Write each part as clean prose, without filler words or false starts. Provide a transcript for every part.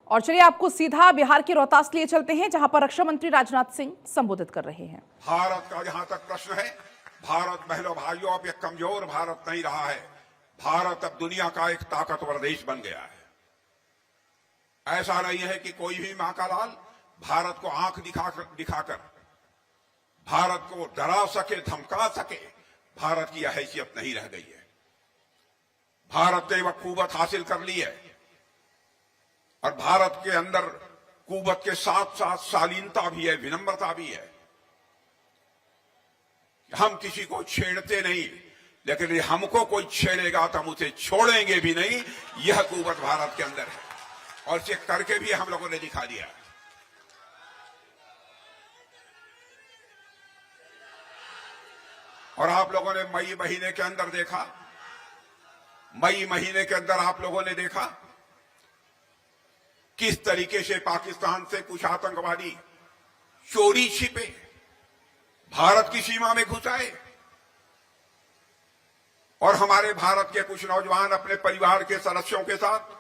और चलिए आपको सीधा बिहार के रोहतास लिए चलते हैं, जहां पर रक्षा मंत्री राजनाथ सिंह संबोधित कर रहे हैं। भारत का जहां तक प्रश्न है, भारत बहनों भाइयों अब एक कमजोर भारत नहीं रहा है। भारत अब दुनिया का एक ताकतवर देश बन गया है। ऐसा नहीं है कि कोई भी मां का लाल भारत को आंख दिखाकर भारत को डरा सके, धमका सके। भारत की यह हैसियत नहीं रह गई है। भारत ने वह कुवत हासिल कर ली है और भारत के अंदर कुवत के साथ साथ शालीनता भी है, विनम्रता भी है। हम किसी को छेड़ते नहीं, लेकिन यदि हमको कोई छेड़ेगा तो हम उसे छोड़ेंगे भी नहीं। यह कुवत भारत के अंदर है और इसे करके भी हम लोगों ने दिखा दिया। और आप लोगों ने मई महीने के अंदर देखा, मई महीने के अंदर आप लोगों ने देखा किस तरीके से पाकिस्तान से कुछ आतंकवादी चोरी छिपे भारत की सीमा में घुस आए और हमारे भारत के कुछ नौजवान अपने परिवार के सदस्यों के साथ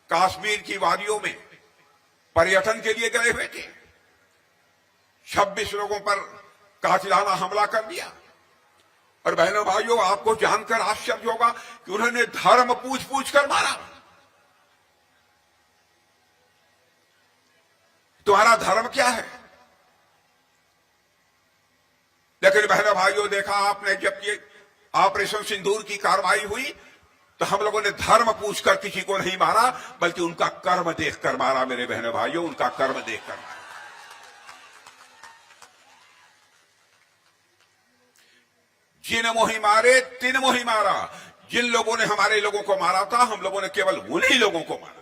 कश्मीर की वादियों में पर्यटन के लिए गए हुए थे। 26 लोगों पर कातिलाना हमला कर दिया। और बहनों भाइयों, आपको जानकर आश्चर्य होगा कि उन्होंने धर्म पूछ पूछ कर मारा। तुम्हारा धर्म क्या है? लेकिन बहनों भाइयों, देखा आपने, जब ये ऑपरेशन सिंदूर की कार्रवाई हुई तो हम लोगों ने धर्म पूछकर किसी को नहीं मारा, बल्कि उनका कर्म देखकर मारा। मेरे बहनों भाइयों, उनका कर्म देखकर मारा। जिन मोही मारे तिन मोही मारा। जिन लोगों ने हमारे लोगों को मारा था, हम लोगों ने केवल उन्हीं लोगों को मारा।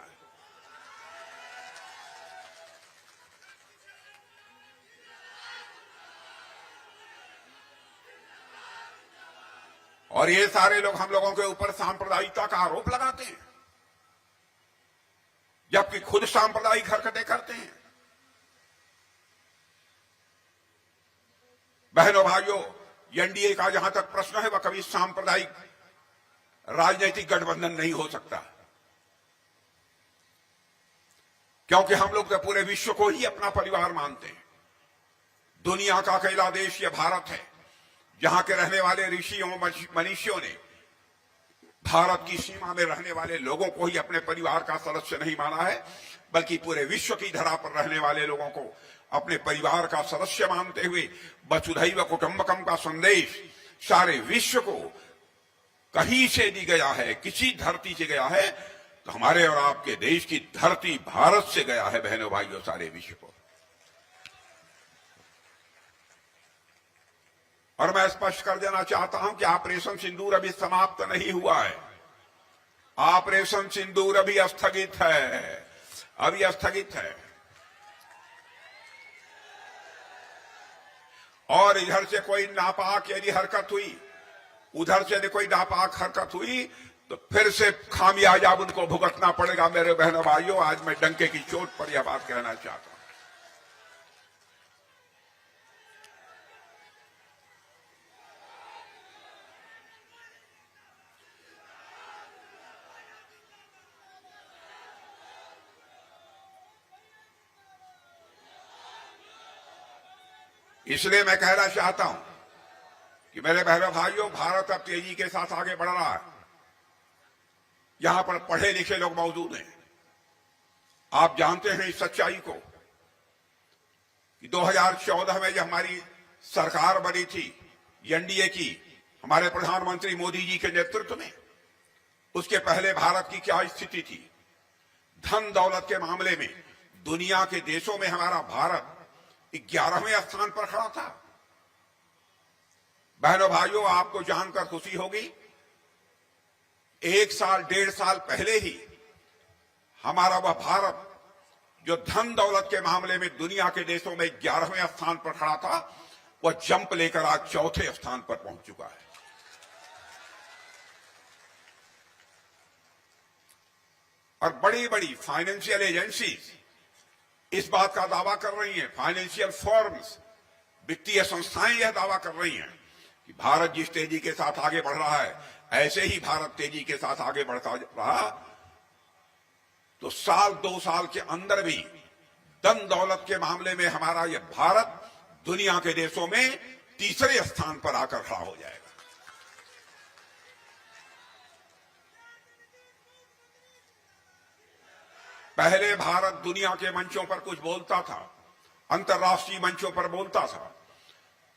और ये सारे लोग हम लोगों के ऊपर सांप्रदायिकता का आरोप लगाते हैं, जबकि खुद सांप्रदायिक हरकतें करते हैं। बहनों भाइयों, एनडीए का जहां तक प्रश्न है, वह कभी सांप्रदायिक राजनीतिक गठबंधन नहीं हो सकता, क्योंकि हम लोग तो पूरे विश्व को ही अपना परिवार मानते हैं। दुनिया का अकेला देश यह भारत है जहां के रहने वाले ऋषियों मनीषियों ने भारत की सीमा में रहने वाले लोगों को ही अपने परिवार का सदस्य नहीं माना है, बल्कि पूरे विश्व की धरा पर रहने वाले लोगों को अपने परिवार का सदस्य मानते हुए वसुधैव कुटुंबकम का संदेश सारे विश्व को कहीं से दी गया है, किसी धरती से गया है तो हमारे और आपके देश की धरती भारत से गया है। बहनों भाइयों, सारे विश्व को। और मैं स्पष्ट कर देना चाहता हूं कि ऑपरेशन सिंदूर अभी समाप्त नहीं हुआ है। ऑपरेशन सिंदूर अभी स्थगित है, अभी स्थगित है। और इधर से कोई नापाक यदि हरकत हुई, उधर से यदि कोई नापाक हरकत हुई, तो फिर से खामियाजा उनको भुगतना पड़ेगा। मेरे बहनों भाइयों, आज मैं डंके की चोट पर यह बात कहना चाहता हूं। इसलिए मैं कहना चाहता हूं कि मेरे बहनों भाइयों, भारत अब तेजी के साथ आगे बढ़ रहा है। यहां पर पढ़े लिखे लोग मौजूद हैं। आप जानते हैं इस सच्चाई को कि 2014 में जब हमारी सरकार बनी थी एनडीए की, हमारे प्रधानमंत्री मोदी जी के नेतृत्व में, उसके पहले भारत की क्या स्थिति थी? धन दौलत के मामले में दुनिया के देशों में हमारा भारत 11वें स्थान पर खड़ा था। बहनों भाइयों, आपको जानकर खुशी होगी, 1 साल 1.5 साल पहले ही हमारा वह भारत जो धन दौलत के मामले में दुनिया के देशों में 11वें स्थान पर खड़ा था, वह जंप लेकर आज 4थे स्थान पर पहुंच चुका है। और बड़ी बड़ी फाइनेंशियल एजेंसीज इस बात का दावा कर रही हैं, फाइनेंशियल फर्म्स, वित्तीय संस्थाएं यह दावा कर रही हैं कि भारत जिस तेजी के साथ आगे बढ़ रहा है, ऐसे ही भारत तेजी के साथ आगे बढ़ता रहा तो साल 2 साल के अंदर भी धन दौलत के मामले में हमारा यह भारत दुनिया के देशों में तीसरे स्थान पर आकर खड़ा हो जाएगा। पहले भारत दुनिया के मंचों पर कुछ बोलता था, अंतर्राष्ट्रीय मंचों पर बोलता था,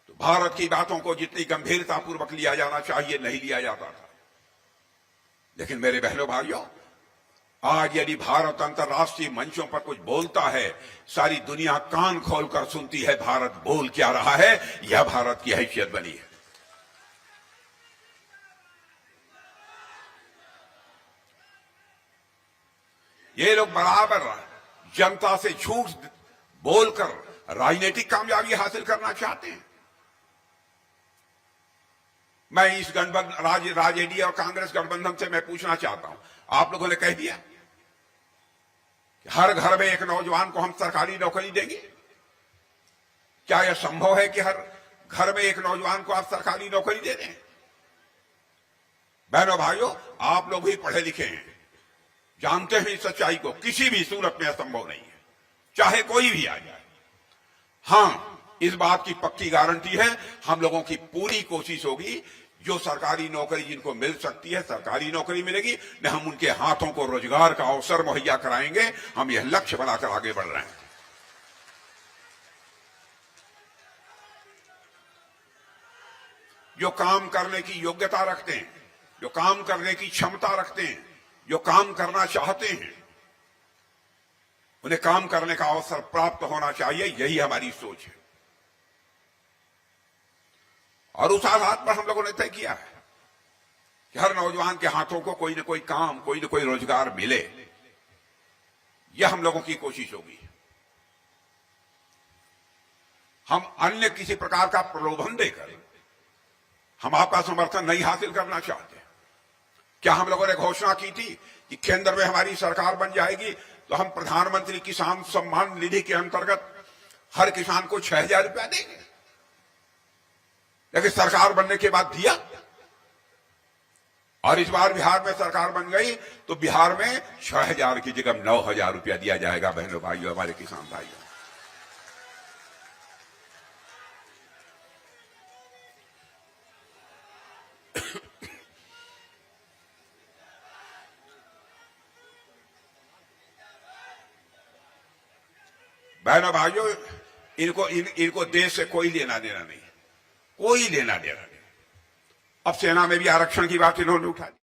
तो भारत की बातों को जितनी गंभीरतापूर्वक लिया जाना चाहिए नहीं लिया जाता था। लेकिन मेरे बहनों भाइयों, आज यदि भारत अंतर्राष्ट्रीय मंचों पर कुछ बोलता है, सारी दुनिया कान खोलकर सुनती है भारत बोल क्या रहा है। यह भारत की हैसियत बनी है। ये लोग बराबर जनता से झूठ बोलकर राजनीतिक कामयाबी हासिल करना चाहते हैं। मैं इस गठबंधन राजेडी और कांग्रेस गठबंधन से मैं पूछना चाहता हूं, आप लोगों ने कह दिया कि हर घर में एक नौजवान को हम सरकारी नौकरी देंगे। क्या यह संभव है कि हर घर में एक नौजवान को आप सरकारी नौकरी दे दें? बहनों भाइयों, आप लोग भी पढ़े लिखे हैं, जानते हैं इस सच्चाई को। किसी भी सूरत में असंभव नहीं है, चाहे कोई भी आ जाए। हां, इस बात की पक्की गारंटी है, हम लोगों की पूरी कोशिश होगी जो सरकारी नौकरी जिनको मिल सकती है सरकारी नौकरी मिलेगी, न हम उनके हाथों को रोजगार का अवसर मुहैया कराएंगे। हम यह लक्ष्य बनाकर आगे बढ़ रहे हैं। जो काम करने की योग्यता रखते हैं, जो काम करने की क्षमता रखते हैं, जो काम करना चाहते हैं, उन्हें काम करने का अवसर प्राप्त होना चाहिए। यही हमारी सोच है। और उस आधार पर हम लोगों ने तय किया है कि हर नौजवान के हाथों को कोई न कोई काम, कोई न कोई रोजगार मिले। यह हम लोगों की कोशिश होगी। हम अन्य किसी प्रकार का प्रलोभन देकर हम आपका समर्थन नहीं हासिल करना चाहते। क्या हम लोगों ने घोषणा की थी कि केंद्र में हमारी सरकार बन जाएगी तो हम प्रधानमंत्री किसान सम्मान निधि के अंतर्गत हर किसान को 6,000 रुपया देंगे? लेकिन सरकार बनने के बाद दिया, और इस बार बिहार में सरकार बन गई तो बिहार में 6,000 की जगह 9,000 रुपया दिया जाएगा। बहनों भाइयों, हमारे किसान भाइयों, बहनों भाइयों, इनको देश से कोई लेना देना नहीं, कोई लेना देना नहीं। अब सेना में भी आरक्षण की बात इन्होंने उठा दी।